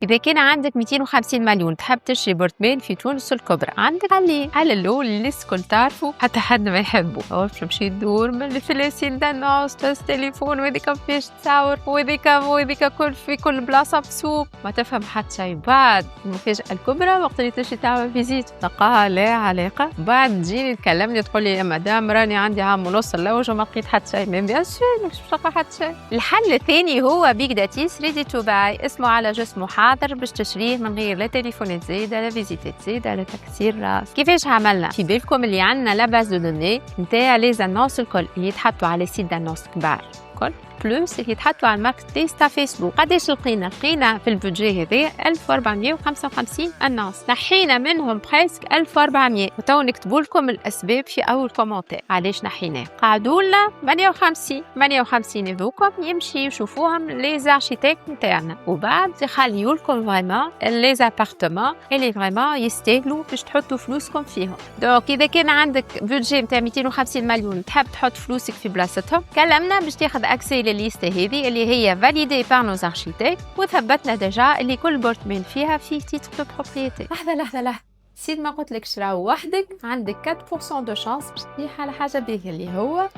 إذا كان عندك 250 مليون تحب تشري برطمان في تونس الكبرى، عندك حل الأول اللي الكل تعرفه حتى حد ما يحبه، هو تمشي تدور من الفلاسين دانوس تهز تليفون وهذيك كيفاش تصور وهذيك كل في كل بلاصة بسوق ما تفهم حتى شيء. بعد المفاجأة الكبرى وقت اللي تمشي تعمل فيزيت تلقاها لا علاقة، بعد تجيني تكلمني تقول لي يا مدام راني عندي عام ونص اللوج وما لقيت حتى شيء. من بيان سور مش تلقى حتى شيء. الحل الثاني هو بيج داتيس ريدي تو باي، اسمه على جسمه حاضر باش تشريه من غير لا تليفونات زايده لا فيزيتات زايده لا تكسير راس. كيفاش عملنا؟ في بالكم اللي عندنا لا باز دو دوني نتاع لي زانونس الكل اللي يتحطوا على سيت دانونس كبار الكل بلوس اللي يتحطوا على الماركت بليس تاع فيسبوك. قداش لقينا في البودجي هذا 1455 انونس، نحينا منهم بريسك 1400 وتو نكتبوا لكم الاسباب في اول كومنتير علاش نحيناه. قعدوا لنا 58 هذوكم يمشي يشوفوهم لي زارشيتيك نتاعنا وبعد يخليوا لكم فريمون لي ابارتمون اللي فريمون يستاهلوا باش تحطوا فلوسكم فيهم. دونك اذا كان عندك بودجي نتاع 250 مليون تحب تحط فلوسك في بلاصتهم، كلمنا باش تاخذ اكسي للليسته هذه اللي هي فاليدي بار نوز ارشيتيك وثبتنا ديجا اللي كل بورتمان فيها في تيتر دو بروبريتي. لحظه سيد ما قلت لك شراو وحدك عندك 4% دو شانس باش تطيح على حاجه بيه اللي هو